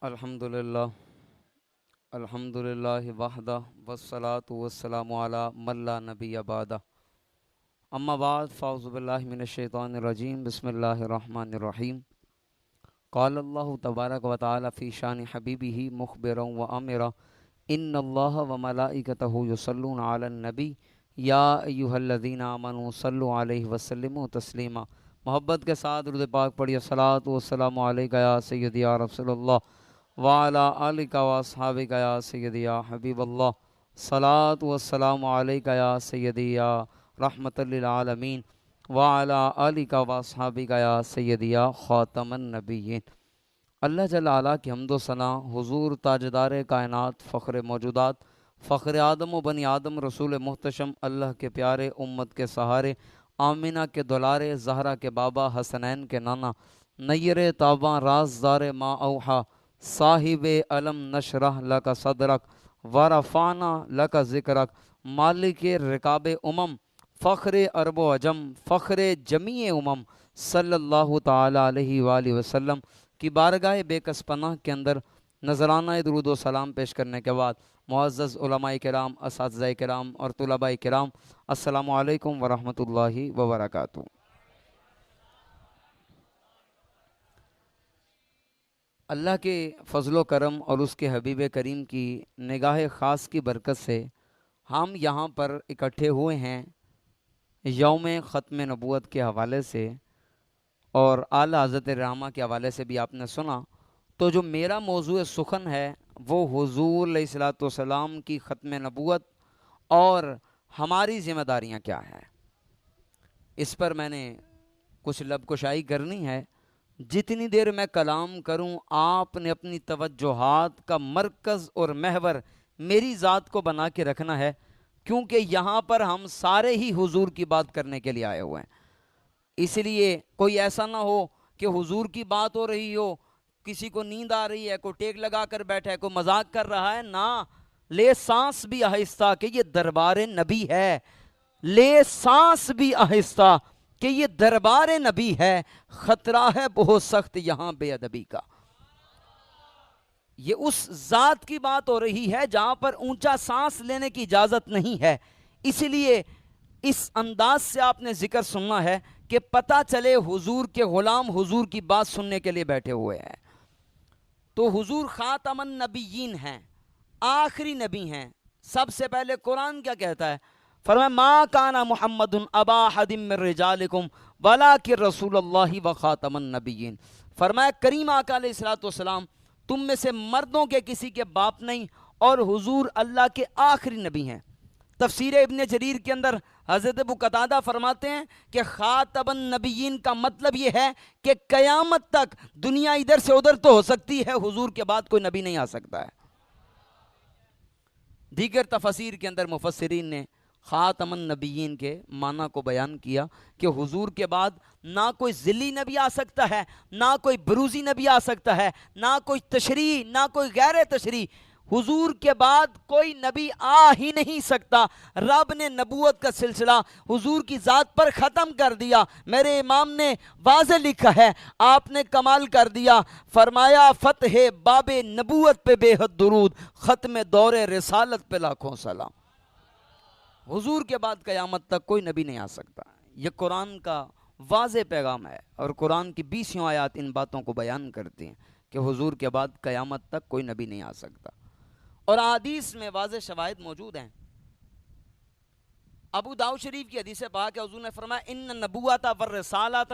الحمدللہ الحمدللہ وحدہ والصلاة والسلام علی من لا نبی بعدہ اما بعد فاعوذ باللہ من الشیطان الرجیم بسم اللہ الرحمن الرحیم قال اللہ تبارک و تعالی فی شان حبیبہ مخبرا و امرا ان اللہ و ملائکتہ یصلون علی النبی یا ایہا الذین آمنوا صلوا علیہ وسلموا تسلیما۔ محبت کے ساتھ درود پاک پڑھیے۔ صلاۃ و السلام علیکہ یا سیدی یا رسول اللہ وعلی آلک و اصحابک یا سیدی یا حبیب اللہ۔ صلاۃ و السلام علیکہ یا سیدی یا رحمت للعالمین وعلی آلک و اصحابک یا سیدی یا خاتم النبیین۔ اللہ جل علا کی حمد و ثنا حضور تاجدار کائنات فخر موجودات فخر آدم و بنی آدم رسول محتشم اللہ کے پیارے امت کے سہارے آمینہ کے دلارے زہرا کے بابا حسنین کے نانا نیر تاباں رازدار ما اوحا صاحب علم نشرح لک صدرک ورفعنا لک ذکرک مالک رکاب امم فخر عرب و عجم فخر جمیع امم صلی اللہ تعالی علیہ وآلہ وسلم کی بارگاہ بے کس پناہ کے اندر نذرانہ درود و سلام پیش کرنے کے بعد معزز علماء کرام، اساتذہ کرام اور طلباء کرام، السلام علیکم ورحمۃ اللہ وبرکاتہ۔ اللہ کے فضل و کرم اور اس کے حبیب کریم کی نگاہ خاص کی برکت سے ہم یہاں پر اکٹھے ہوئے ہیں یوم ختم نبوت کے حوالے سے، اور اعلیٰ حضرت رحمہ کے حوالے سے بھی آپ نے سنا۔ تو جو میرا موضوع سخن ہے وہ حضور علیہ الصلوۃ والسلام کی ختم نبوت اور ہماری ذمہ داریاں کیا ہیں، اس پر میں نے کچھ لب کشائی کرنی ہے۔ جتنی دیر میں کلام کروں آپ نے اپنی توجہات کا مرکز اور محور میری ذات کو بنا کے رکھنا ہے، کیونکہ یہاں پر ہم سارے ہی حضور کی بات کرنے کے لیے آئے ہوئے ہیں۔ اس لیے کوئی ایسا نہ ہو کہ حضور کی بات ہو رہی ہو، کسی کو نیند آ رہی ہے، کوئی ٹیک لگا کر بیٹھا ہے، کوئی مذاق کر رہا ہے، نہ لے سانس بھی آہستہ کہ یہ دربار نبی ہے، لے سانس بھی آہستہ کہ یہ دربار نبی ہے، خطرہ ہے بہت سخت یہاں بے ادبی کا۔ یہ اس ذات کی بات ہو رہی ہے جہاں پر اونچا سانس لینے کی اجازت نہیں ہے، اس لیے اس انداز سے آپ نے ذکر سننا ہے کہ پتہ چلے حضور کے غلام حضور کی بات سننے کے لیے بیٹھے ہوئے ہیں۔ تو حضور خاتم النبیین ہیں، آخری نبی ہیں۔ سب سے پہلے قرآن کیا کہتا ہے؟ فرمایا ما کان محمد ابا احد من رجالکم ولکن رسول اللہ و خاتم النبیین۔ فرمایا کریم آقا علیہ الصلوۃ والسلام تم میں سے مردوں کے کسی کے باپ نہیں، اور حضور اللہ کے آخری نبی ہیں۔ تفسیر ابن جریر کے اندر حضرت ابو قتادہ فرماتے ہیں کہ خاتم النبیین کا مطلب یہ ہے کہ قیامت تک دنیا ادھر سے ادھر تو ہو سکتی ہے، حضور کے بعد کوئی نبی نہیں آ سکتا ہے۔ دیگر تفسیر کے اندر مفسرین نے خاتم النبیین کے معنی کو بیان کیا کہ حضور کے بعد نہ کوئی ذلی نبی آ سکتا ہے، نہ کوئی بروزی نبی آ سکتا ہے، نہ کوئی تشریح، نہ کوئی غیر تشریح۔ حضور کے بعد کوئی نبی آ ہی نہیں سکتا۔ رب نے نبوت کا سلسلہ حضور کی ذات پر ختم کر دیا۔ میرے امام نے واضح لکھا ہے، آپ نے کمال کر دیا، فرمایا فتح باب نبوت پہ بے حد درود، ختم دور رسالت پہ لاکھوں سلام۔ حضور کے بعد قیامت تک کوئی نبی نہیں آ سکتا۔ یہ قرآن کا واضح پیغام ہے، اور قرآن کی 20 آیات ان باتوں کو بیان کرتی ہیں کہ حضور کے بعد قیامت تک کوئی نبی نہیں آ سکتا، اور حدیث میں واضح شواہد موجود ہیں۔ ابو داؤد شریف کی حدیث پاک ہے، حضور نے فرمایا ان نبوت والرسالۃ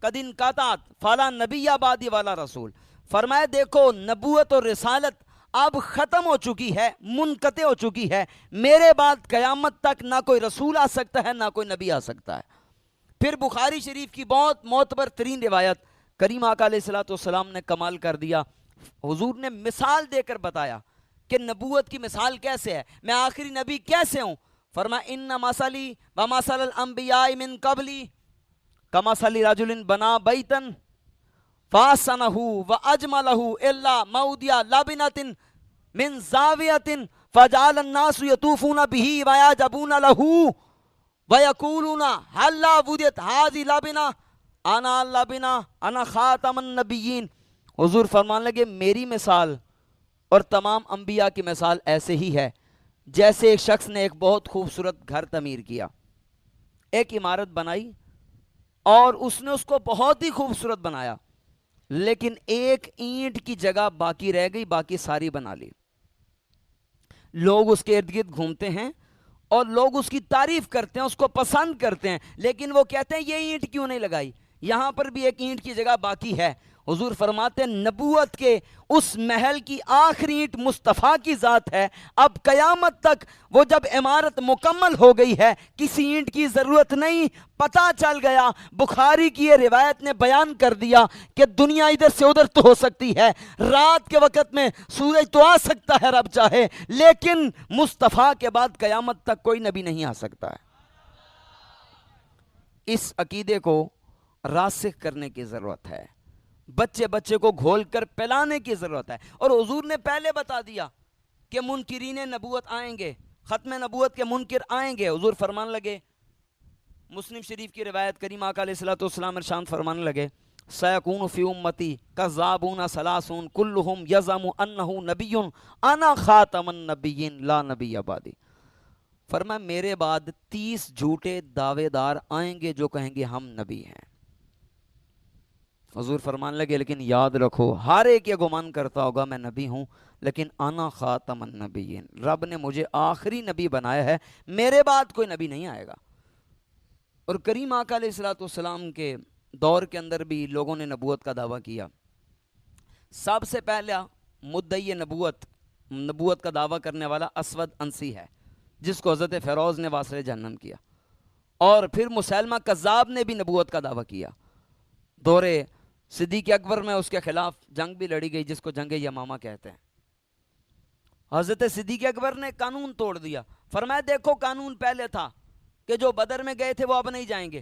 قد انقطعت فلا نبی بعدی ولا رسول۔ فرمایا دیکھو نبوت اور رسالت اب ختم ہو چکی ہے، منقطع ہو چکی ہے، میرے بعد قیامت تک نہ کوئی رسول آ سکتا ہے، نہ کوئی نبی آ سکتا ہے۔ پھر بخاری شریف کی بہت معتبر ترین روایت، کریم آقا علیہ الصلوۃ والسلام نے کمال کر دیا۔ حضور نے مثال دے کر بتایا کہ نبوت کی مثال کیسے ہے، میں آخری نبی کیسے ہوں۔ فرمایا ان مثلی ومثل الانبیاء من قبلی کمثل رجل بنا بیتا فاحسنہ واجملہ الا موضع لبنۃ من زاویۃ فجعل الناس یطوفون به ویعجبون له ویقولون هل وجدت هذه لبنہ انا اللبنہ انا خاتم النبیین۔ حضور فرمان لگے میری مثال اور تمام انبیاء کی مثال ایسے ہی ہے جیسے ایک شخص نے ایک بہت خوبصورت گھر تعمیر کیا، ایک عمارت بنائی اور اس نے اس کو بہت ہی خوبصورت بنایا، لیکن ایک اینٹ کی جگہ باقی رہ گئی، باقی ساری بنا لی۔ لوگ اس کے ارد گرد گھومتے ہیں اور لوگ اس کی تعریف کرتے ہیں، اس کو پسند کرتے ہیں، لیکن وہ کہتے ہیں یہ اینٹ کیوں نہیں لگائی، یہاں پر بھی ایک اینٹ کی جگہ باقی ہے۔ حضور فرماتے ہیں نبوت کے اس محل کی آخری اینٹ مصطفیٰ کی ذات ہے، اب قیامت تک وہ جب عمارت مکمل ہو گئی ہے کسی اینٹ کی ضرورت نہیں۔ پتہ چل گیا، بخاری کی یہ روایت نے بیان کر دیا کہ دنیا ادھر سے ادھر تو ہو سکتی ہے، رات کے وقت میں سورج تو آ سکتا ہے رب چاہے، لیکن مصطفیٰ کے بعد قیامت تک کوئی نبی نہیں آ سکتا ہے۔ اس عقیدے کو راسخ کرنے کی ضرورت ہے، بچے بچے کو گھول کر پلانے کی ضرورت ہے۔ اور حضور نے پہلے بتا دیا کہ منکرین نبوت آئیں گے، ختم نبوت کے منکر آئیں گے۔ حضور فرمان لگے، مسلم شریف کی روایت، کریم آقا علیہ الصلوۃ والسلام ارشاد فرمانے لگے سیکون فی امتی کذابون ثلاثون کلہم یزعم انہ نبی انا خاتم النبیین لا نبی بعدی۔ فرمایا میرے بعد 30 جھوٹے دعوے دار آئیں گے جو کہیں گے ہم نبی ہیں۔ حضور فرمان لگے لیکن یاد رکھو، ہر ایک یہ گمان کرتا ہوگا میں نبی ہوں، لیکن انا خاتم النبیین، رب نے مجھے آخری نبی بنایا ہے، میرے بعد کوئی نبی نہیں آئے گا۔ اور کریم آقا علیہ الصلوۃ والسلام کے دور کے اندر بھی لوگوں نے نبوت کا دعویٰ کیا۔ سب سے پہلا مدعی نبوت کا دعویٰ کرنے والا اسود انسی ہے، جس کو حضرت فیروز نے واصل جہنم کیا، اور پھر مسیلمہ کذاب نے بھی نبوت کا دعویٰ کیا۔ دور صدیق اکبر میں اس کے خلاف جنگ بھی لڑی گئی، جس کو جنگ یمامہ کہتے ہیں۔ حضرت صدیق اکبر نے قانون توڑ دیا، فرمایا دیکھو قانون پہلے تھا کہ جو بدر میں گئے تھے وہ اب نہیں جائیں گے،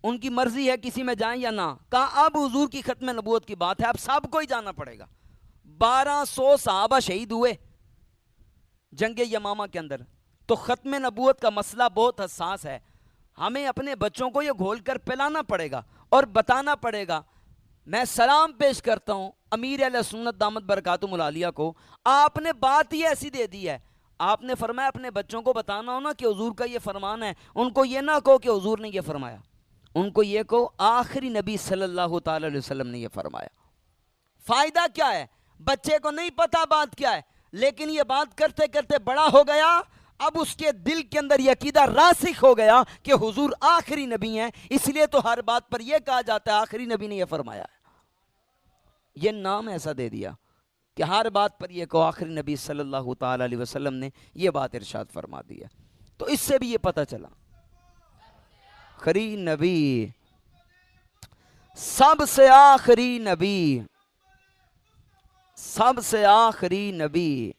ان کی مرضی ہے کسی میں جائیں یا نہ، کہا اب حضور کی ختم نبوت کی بات ہے، اب سب کو ہی جانا پڑے گا۔ 1200 صحابہ شہید ہوئے جنگ یمامہ کے اندر۔ تو ختم نبوت کا مسئلہ بہت حساس ہے، ہمیں اپنے بچوں کو یہ گھول کر پلانا پڑے گا اور بتانا پڑے گا۔ میں سلام پیش کرتا ہوں امیر اہل سنت دامت برکاتہم العالیہ کو، آپ نے بات ہی ایسی دے دی ہے، آپ نے فرمایا اپنے بچوں کو بتانا ہو نا کہ حضور کا یہ فرمان ہے، ان کو یہ نہ کہو کہ حضور نے یہ فرمایا، ان کو یہ کہو آخری نبی صلی اللہ تعالی علیہ وسلم نے یہ فرمایا۔ فائدہ کیا ہے؟ بچے کو نہیں پتا بات کیا ہے، لیکن یہ بات کرتے کرتے بڑا ہو گیا، اب اس کے دل کے اندر یہ عقیدہ راسخ ہو گیا کہ حضور آخری نبی ہیں، اس لیے تو ہر بات پر یہ کہا جاتا ہے آخری نبی نے یہ فرمایا ہے۔ یہ نام ایسا دے دیا کہ ہر بات پر یہ کہو آخری نبی صلی اللہ تعالی علیہ وسلم نے یہ بات ارشاد فرما دی ہے۔ تو اس سے بھی یہ پتہ چلا آخری نبی، سب سے آخری نبی، سب سے آخری نبی،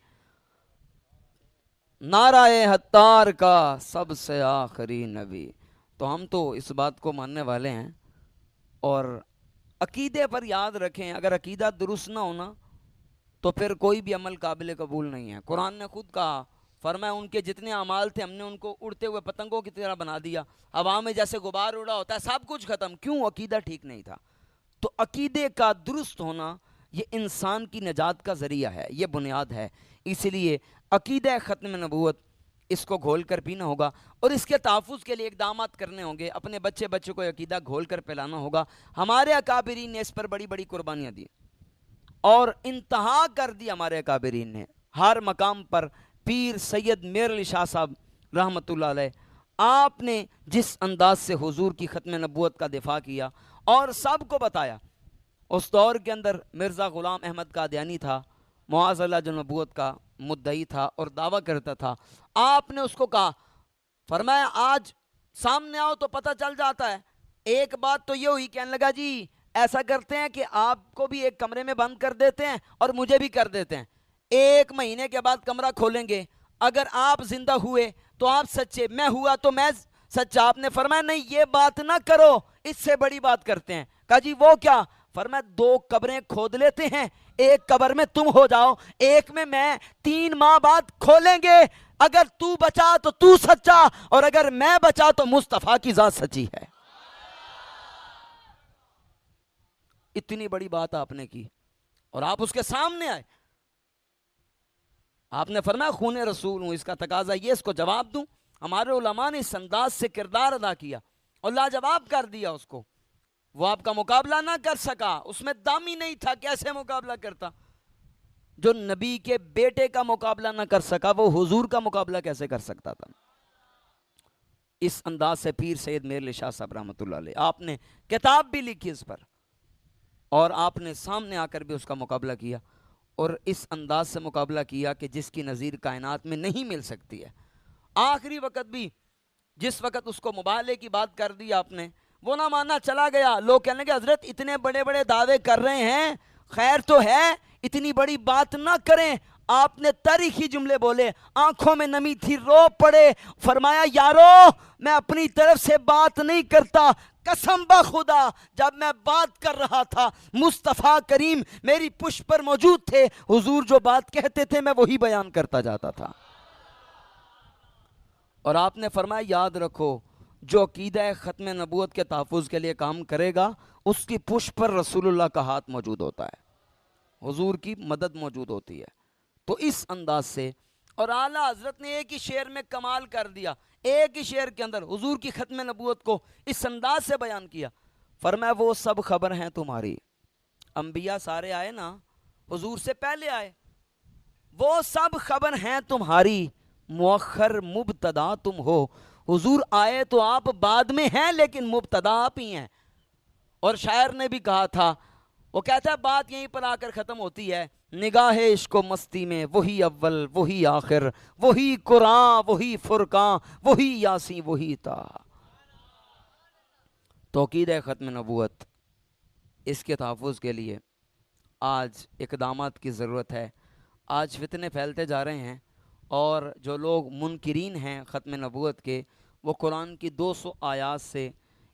نعرہ حتار کا سب سے آخری نبی۔ تو ہم تو اس بات کو ماننے والے ہیں، اور عقیدے پر یاد رکھیں اگر عقیدہ درست نہ ہونا تو پھر کوئی بھی عمل قابل قبول نہیں ہے۔ قرآن نے خود کہا، فرمایا ان کے جتنے اعمال تھے ہم نے ان کو اڑتے ہوئے پتنگوں کی طرح بنا دیا، ہوا میں جیسے غبار اڑا ہوتا ہے، سب کچھ ختم، کیوں؟ عقیدہ ٹھیک نہیں تھا۔ تو عقیدے کا درست ہونا یہ انسان کی نجات کا ذریعہ ہے، یہ بنیاد ہے۔ اس لیے عقیدہ ختم نبوت اس کو گھول کر پینا ہوگا، اور اس کے تحفظ کے لیے اقدامات کرنے ہوں گے، اپنے بچے کو عقیدہ گھول کر پلانا ہوگا۔ ہمارے اکابرین نے اس پر بڑی بڑی قربانیاں دی اور انتہا کر دی، ہمارے اکابرین نے ہر مقام پر۔ پیر سید میر علی شاہ صاحب رحمۃ اللہ علیہ، آپ نے جس انداز سے حضور کی ختم نبوت کا دفاع کیا اور سب کو بتایا، اس دور کے اندر مرزا غلام احمد قادیانی تھا، معاذ اللہ جو نبوت کا مدعی تھا اور دعویٰ کرتا تھا، آپ نے اس کو کہا، فرمایا آج سامنے آؤ تو پتہ چل جاتا ہے۔ ایک بات تو یہ ہوئی، کہنے لگا جی ایسا کرتے ہیں کہ آپ کو بھی ایک کمرے میں بند کر دیتے ہیں اور مجھے بھی کر دیتے ہیں، 1 مہینے کے بعد کمرہ کھولیں گے، اگر آپ زندہ ہوئے تو آپ سچے، میں ہوا تو میں سچا۔ آپ نے فرمایا نہیں یہ بات نہ کرو، اس سے بڑی بات کرتے ہیں۔ کہا جی وہ کیا؟ فرمایا 2 قبریں کھود لیتے ہیں، ایک قبر میں تم ہو جاؤ، ایک میں 3 ماہ بعد کھولیں گے، اگر تو بچا تو تو سچا، اور اگر میں بچا تو مصطفیٰ کی ذات سچی ہے۔ اتنی بڑی بات آپ نے کی، اور آپ اس کے سامنے آئے. آپ نے فرمایا خون رسول ہوں, اس کا تقاضا یہ اس کو جواب دوں. ہمارے علماء نے اس انداز سے کردار ادا کیا اور لاجواب کر دیا اس کو. وہ آپ کا مقابلہ نہ کر سکا, اس میں دم ہی نہیں تھا, کیسے مقابلہ کرتا؟ جو نبی کے بیٹے کا مقابلہ نہ کر سکا وہ حضور کا مقابلہ کیسے کر سکتا تھا؟ اس انداز سے پیر سید میر علی شاہ صاحب رحمۃ اللہ علیہ, آپ نے کتاب بھی لکھی اس پر, اور آپ نے سامنے آ کر بھی اس کا مقابلہ کیا, اور اس انداز سے مقابلہ کیا کہ جس کی نظیر کائنات میں نہیں مل سکتی ہے. آخری وقت بھی جس وقت اس کو مبالغے کی بات کر دی آپ نے, وہ نہ مانا, چلا گیا. لوگ کہنے لگے حضرت اتنے بڑے بڑے دعوے کر رہے ہیں, خیر تو ہے, اتنی بڑی بات نہ کریں. آپ نے تاریخی جملے بولے, آنکھوں میں نمی تھی, رو پڑے. فرمایا یارو میں اپنی طرف سے بات نہیں کرتا, قسم بخدا جب میں بات کر رہا تھا مصطفیٰ کریم میری پشت پر موجود تھے, حضور جو بات کہتے تھے میں وہی بیان کرتا جاتا تھا. اور آپ نے فرمایا یاد رکھو جو عقیدہ ختم نبوت کے تحفظ کے لیے کام کرے گا اس کی پشت پر رسول اللہ کا ہاتھ موجود ہوتا ہے, حضور کی مدد موجود ہوتی ہے. تو اس انداز سے, اور اعلیٰ حضرت نے ایک ہی شعر میں کمال کر دیا, ایک ہی شعر کے اندر حضور کی ختم نبوت کو اس انداز سے بیان کیا. فرمایا وہ سب خبر ہیں تمہاری, انبیاء سارے آئے نا, حضور سے پہلے آئے, وہ سب خبر ہیں تمہاری, مؤخر مبتدا تم ہو. حضور آئے تو آپ بعد میں ہیں لیکن مبتدا آپ ہی ہیں. اور شاعر نے بھی کہا تھا, وہ کہتا ہے بات یہیں پر آ کر ختم ہوتی ہے, نگاہ عشق و مستی میں وہی اول وہی آخر, وہی قرآن وہی فرقان وہی یاسین وہی تا. توقید ختم نبوت, اس کے تحفظ کے لیے آج اقدامات کی ضرورت ہے. آج فتنے پھیلتے جا رہے ہیں, اور جو لوگ منکرین ہیں ختم نبوت کے, وہ قرآن کی 200 آیات سے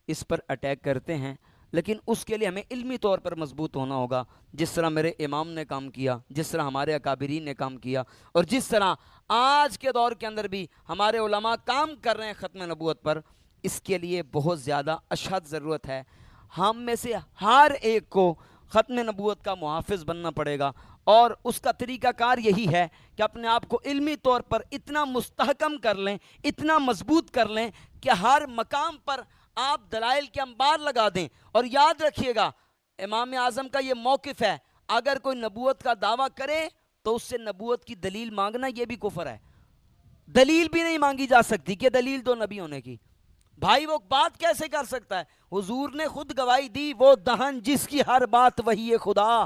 اس پر اٹیک کرتے ہیں. لیکن اس کے لیے ہمیں علمی طور پر مضبوط ہونا ہوگا, جس طرح میرے امام نے کام کیا, جس طرح ہمارے اکابرین نے کام کیا, اور جس طرح آج کے دور کے اندر بھی ہمارے علماء کام کر رہے ہیں ختم نبوت پر. اس کے لیے بہت زیادہ اشد ضرورت ہے. ہم میں سے ہر ایک کو ختم نبوت کا محافظ بننا پڑے گا, اور اس کا طریقہ کار یہی ہے کہ اپنے آپ کو علمی طور پر اتنا مستحکم کر لیں, اتنا مضبوط کر لیں کہ ہر مقام پر آپ دلائل کے انبار لگا دیں. اور یاد رکھیے گا امام اعظم کا یہ موقف ہے, اگر کوئی نبوت کا دعویٰ کرے تو اس سے نبوت کی دلیل مانگنا یہ بھی کفر ہے. دلیل بھی نہیں مانگی جا سکتی کہ دلیل دو نبی ہونے کی. بھائی وہ بات کیسے کر سکتا ہے؟ حضور نے خود گواہی دی, وہ دہن جس کی ہر بات وہی خدا,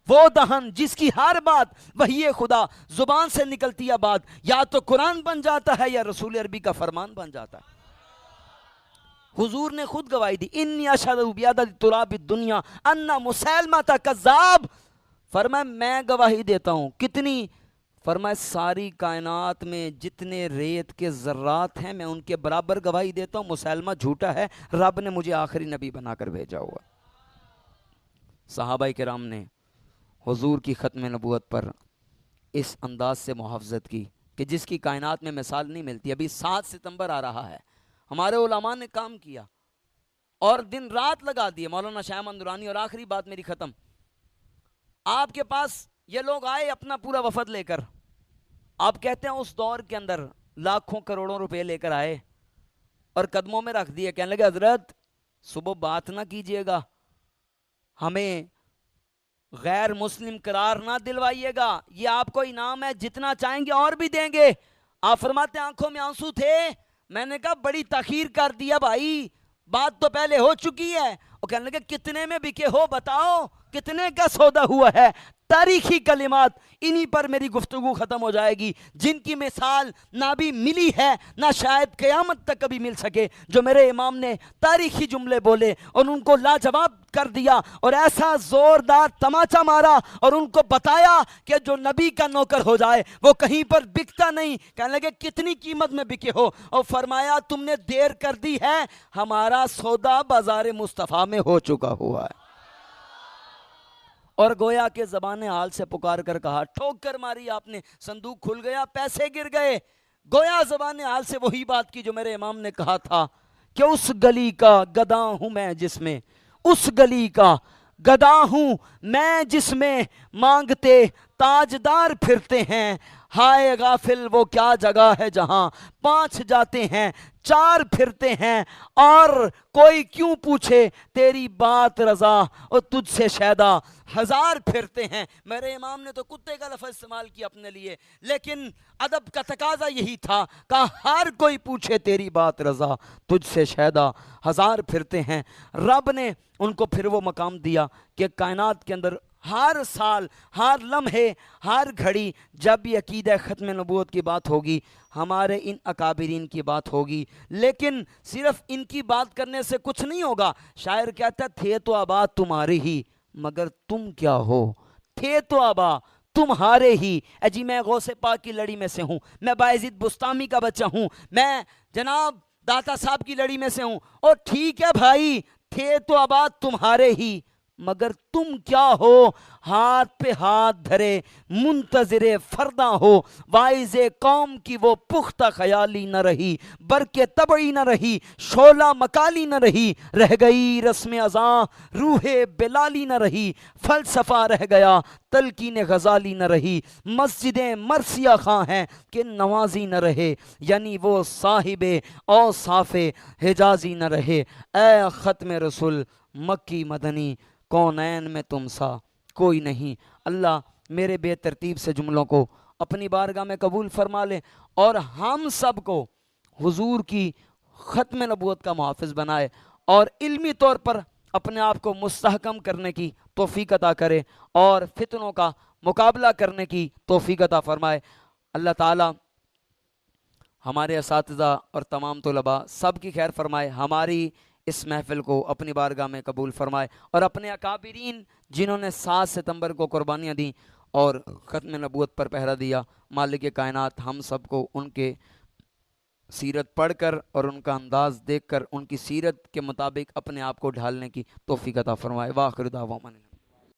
وہ دہن جس کی ہر بات وہی خدا. زبان سے نکلتی ہے بات, یا تو قرآن بن جاتا ہے یا رسول عربی کا فرمان بن جاتا ہے. حضور نے خود گواہی دی, انی اشہد بیعدد تراب الدنیا ان مسیلمہ کذاب. فرمایا میں گواہی دیتا ہوں, کتنی؟ فرمایا ساری کائنات میں جتنے ریت کے ذرات ہیں میں ان کے برابر گواہی دیتا ہوں مسیلمہ جھوٹا ہے, رب نے مجھے آخری نبی بنا کر بھیجا ہوا. صحابہ کرام نے حضور کی ختم نبوت پر اس انداز سے محافظت کی کہ جس کی کائنات میں مثال نہیں ملتی. ابھی 7 ستمبر آ رہا ہے, ہمارے علماء نے کام کیا اور دن رات لگا دیے. مولانا شاہ احمد نورانی, اور آخری بات میری ختم, آپ کے پاس یہ لوگ آئے اپنا پورا وفد لے کر, آپ کہتے ہیں اس دور کے اندر لاکھوں کروڑوں روپے لے کر آئے اور قدموں میں رکھ دیے, کہنے لگے حضرت صبح بات نہ کیجئے گا, ہمیں غیر مسلم قرار نہ دلوائیے گا, یہ آپ کو انعام ہے, جتنا چاہیں گے اور بھی دیں گے. آپ فرماتے ہیں آنکھوں میں آنسو تھے, میں نے کہا بڑی تاخیر کر دیا بھائی, بات تو پہلے ہو چکی ہے. وہ کہنے لگے کتنے میں بکے ہو بتاؤ, کتنے کا سودا ہوا ہے؟ تاریخی کلمات, انہی پر میری گفتگو ختم ہو جائے گی, جن کی مثال نہ بھی ملی ہے نہ شاید قیامت تک کبھی مل سکے. جو میرے امام نے تاریخی جملے بولے اور ان کو لاجواب کر دیا, اور ایسا زوردار تماچا مارا اور ان کو بتایا کہ جو نبی کا نوکر ہو جائے وہ کہیں پر بکتا نہیں. کہنے لگے کتنی قیمت میں بکے ہو؟ اور فرمایا تم نے دیر کر دی ہے, ہمارا سودا بازار مصطفیٰ میں ہو چکا ہوا ہے. اور گویا کہ زبان حال سے پکار کر کہا, ٹھوک کر ماری آپ نے, صندوق کھل گیا, پیسے گر گئے. گویا زبان حال سے وہی بات کی جو میرے امام نے کہا تھا کہ اس گلی کا گداں ہوں میں جس میں, اس گلی کا گدا ہوں میں جس میں مانگتے تاجدار پھرتے ہیں، ہائے غافل وہ کیا جگہ ہے جہاں 5 جاتے ہیں 4 پھرتے ہیں، اور کوئی کیوں پوچھے تیری بات رضا اور تجھ سے شیدا 1000 پھرتے ہیں۔ میرے امام نے تو کتے کا لفظ استعمال کیا اپنے لیے، لیکن ادب کا تقاضا یہی تھا، کہا ہر کوئی پوچھے تیری بات رضا تجھ سے شیدا 1000 پھرتے ہیں۔ رب نے ان کو پھر وہ مقام دیا کہ کائنات کے اندر ہر سال، ہر لمحے، ہر گھڑی جب یہ عقیدہ ختم نبوت کی بات ہوگی، ہمارے ان اکابرین کی بات ہوگی، لیکن صرف ان کی بات کرنے سے کچھ نہیں ہوگا۔ شاعر کہتا ہے تھے تو آبا تمہارے ہی مگر تم کیا ہو، تھے تو آبا تمہارے ہی۔ اے جی میں غوث پاک کی لڑی میں سے ہوں، میں بایزید بستامی کا بچہ ہوں، میں جناب داتا صاحب کی لڑی میں سے ہوں، اور ٹھیک ہے بھائی تھے تو آبا تمہارے ہی مگر تم کیا ہو، ہاتھ پہ ہاتھ دھرے منتظر فرداں ہو، وائز قوم کی وہ پختہ خیالی نہ رہی، برق طبعی نہ رہی، شعلہ مکالی نہ رہی، رہ گئی رسم ازاں روح بلالی نہ رہی، فلسفہ رہ گیا تلقین غزالی نہ رہی، مسجدیں مرثیہ خاں ہیں کہ نوازی نہ رہے، یعنی وہ صاحب اوصاف حجازی نہ رہے۔ اے ختم رسول مکی مدنی کونین میں تم سا کوئی نہیں۔ اللہ میرے بے ترتیب سے جملوں کو اپنی بارگاہ میں قبول فرما لے، اور ہم سب کو حضور کی ختم نبوت کا محافظ بنائے، اور علمی طور پر اپنے آپ کو مستحکم کرنے کی توفیق عطا کرے، اور فتنوں کا مقابلہ کرنے کی توفیق عطا فرمائے۔ اللہ تعالیٰ ہمارے اساتذہ اور تمام طلباء سب کی خیر فرمائے، ہماری اس محفل کو اپنی بارگاہ میں قبول فرمائے، اور اپنے اکابرین جنہوں نے 7 ستمبر کو قربانیاں دیں اور ختم نبوت پر پہرا دیا، مالک کائنات ہم سب کو ان کے سیرت پڑھ کر اور ان کا انداز دیکھ کر ان کی سیرت کے مطابق اپنے آپ کو ڈھالنے کی توفیق عطا فرمائے۔ وآخر دعوانا